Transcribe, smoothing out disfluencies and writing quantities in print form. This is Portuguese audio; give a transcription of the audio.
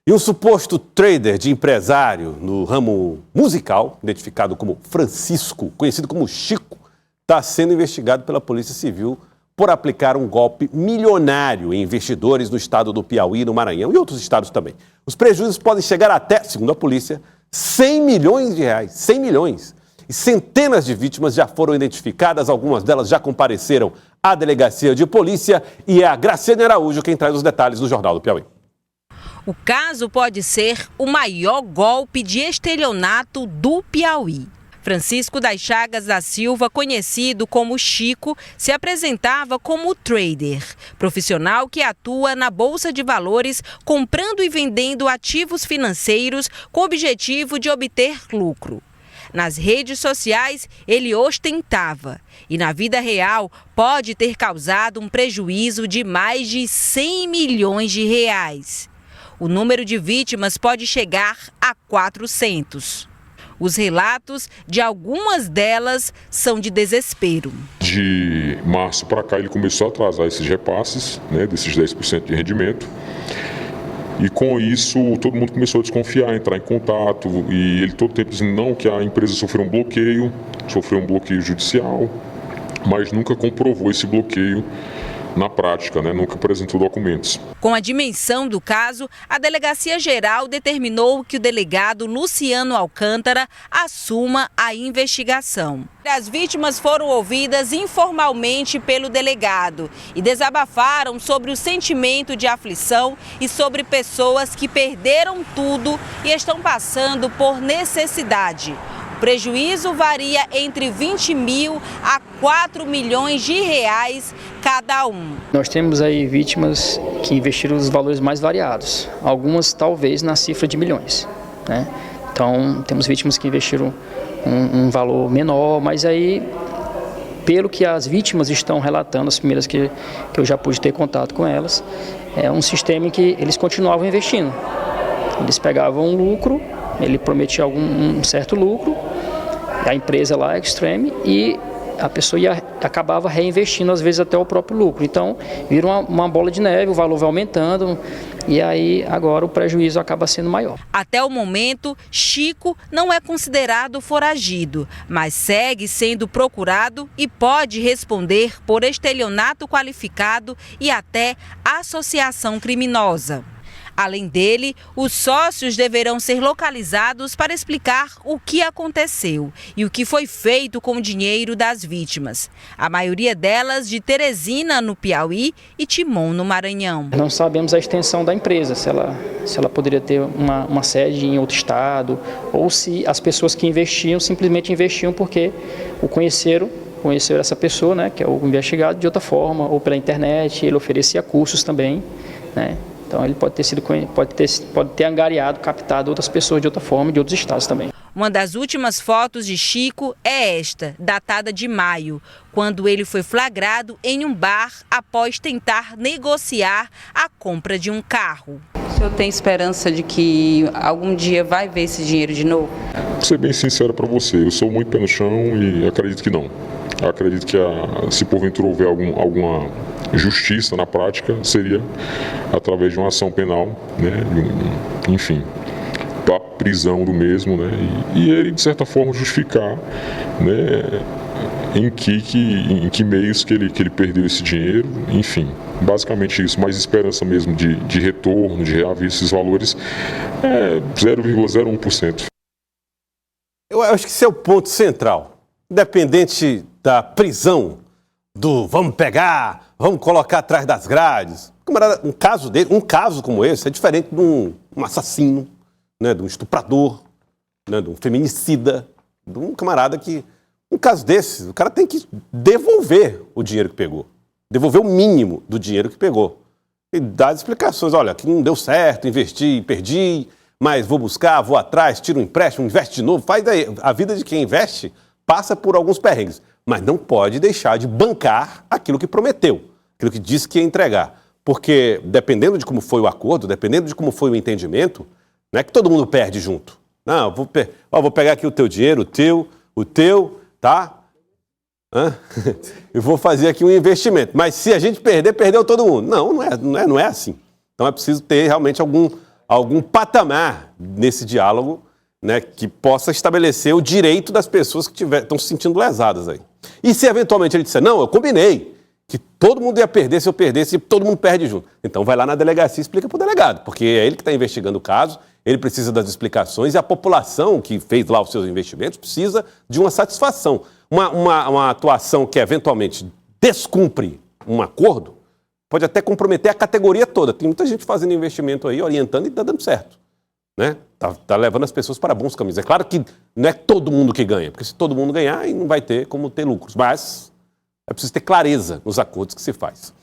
E um suposto trader de empresário no ramo musical, identificado como Francisco, conhecido como Chico, está sendo investigado pela Polícia Civil por aplicar um golpe milionário em investidores no estado do Piauí, no Maranhão e outros estados também. Os prejuízos podem chegar até, segundo a polícia, 100 milhões de reais. 100 milhões. E centenas de vítimas já foram identificadas, algumas delas já compareceram à delegacia de polícia e é a Graciane Araújo quem traz os detalhes do Jornal do Piauí. O caso pode ser o maior golpe de estelionato do Piauí. Francisco das Chagas da Silva, conhecido como Chico, se apresentava como trader, profissional que atua na Bolsa de Valores, comprando e vendendo ativos financeiros com o objetivo de obter lucro. Nas redes sociais, ele ostentava e, na vida real, pode ter causado um prejuízo de mais de 100 milhões de reais. O número de vítimas pode chegar a 400. Os relatos de algumas delas são de desespero. De março para cá ele começou a atrasar esses repasses, desses 10% de rendimento. E com isso todo mundo começou a desconfiar, a entrar em contato. E ele todo tempo dizendo não, que a empresa sofreu um bloqueio judicial, mas nunca comprovou esse bloqueio na prática, nunca apresentou documentos. Com a dimensão do caso, a Delegacia Geral determinou que o delegado Luciano Alcântara assuma a investigação. As vítimas foram ouvidas informalmente pelo delegado e desabafaram sobre o sentimento de aflição e sobre pessoas que perderam tudo e estão passando por necessidade. O prejuízo varia entre 20 mil a 4 milhões de reais cada um. Nós temos aí vítimas que investiram os valores mais variados, algumas talvez na cifra de milhões, Então temos vítimas que investiram um valor menor, mas aí, pelo que as vítimas estão relatando, as primeiras que eu já pude ter contato com elas, é um sistema em que eles continuavam investindo. Eles pegavam um lucro, ele prometia um certo lucro, a empresa lá, Extreme, e a pessoa acabava reinvestindo, às vezes até o próprio lucro. Então, vira uma bola de neve, o valor vai aumentando e aí agora o prejuízo acaba sendo maior. Até o momento, Chico não é considerado foragido, mas segue sendo procurado e pode responder por estelionato qualificado e até associação criminosa. Além dele, os sócios deverão ser localizados para explicar o que aconteceu e o que foi feito com o dinheiro das vítimas. A maioria delas de Teresina, no Piauí, e Timon, no Maranhão. Não sabemos a extensão da empresa, se ela poderia ter uma sede em outro estado, ou se as pessoas que investiam simplesmente investiam porque o conheceram essa pessoa, que é o investigado, de outra forma, ou pela internet, ele oferecia cursos também, Então ele pode ter angariado, captado outras pessoas de outra forma, de outros estados também. Uma das últimas fotos de Chico é esta, datada de maio, quando ele foi flagrado em um bar após tentar negociar a compra de um carro. O senhor tem esperança de que algum dia vai ver esse dinheiro de novo? Vou ser bem sincero para você, eu sou muito pé no chão e acredito que não. Acredito que se porventura houver alguma justiça na prática, seria através de uma ação penal, enfim, da prisão do mesmo, e ele, de certa forma, justificar, em que meios que ele perdeu esse dinheiro, enfim, basicamente isso, mais esperança mesmo de retorno, de reaver esses valores, é 0,01%. Eu acho que esse é o ponto central, independente da prisão, do vamos pegar, vamos colocar atrás das grades. Um caso como esse é diferente de um assassino, de um estuprador, de um feminicida, de um camarada que... Um caso desse, o cara tem que devolver o dinheiro que pegou. Devolver o mínimo do dinheiro que pegou. E dar as explicações. Olha, aqui não deu certo, investi, perdi, mas vou buscar, vou atrás, tiro um empréstimo, investe de novo. Faz daí. A vida de quem investe passa por alguns perrengues. Mas não pode deixar de bancar aquilo que prometeu, aquilo que disse que ia entregar. Porque dependendo de como foi o acordo, dependendo de como foi o entendimento, não é que todo mundo perde junto. Não, vou pegar aqui o teu dinheiro, o teu, tá? E vou fazer aqui um investimento. Mas se a gente perder, perdeu todo mundo. Não é assim. Então é preciso ter realmente algum patamar nesse diálogo, né, que possa estabelecer o direito das pessoas que estão se sentindo lesadas aí. E se eventualmente ele disser, não, eu combinei que todo mundo ia perder se eu perdesse e todo mundo perde junto. Então vai lá na delegacia e explica para o delegado, porque é ele que está investigando o caso, ele precisa das explicações e a população que fez lá os seus investimentos precisa de uma satisfação. Uma atuação que eventualmente descumpre um acordo pode até comprometer a categoria toda. Tem muita gente fazendo investimento aí, orientando e está dando certo. Né? Tá levando as pessoas para bons caminhos. É claro que não é todo mundo que ganha, porque se todo mundo ganhar, aí não vai ter como ter lucros. Mas é preciso ter clareza nos acordos que se faz.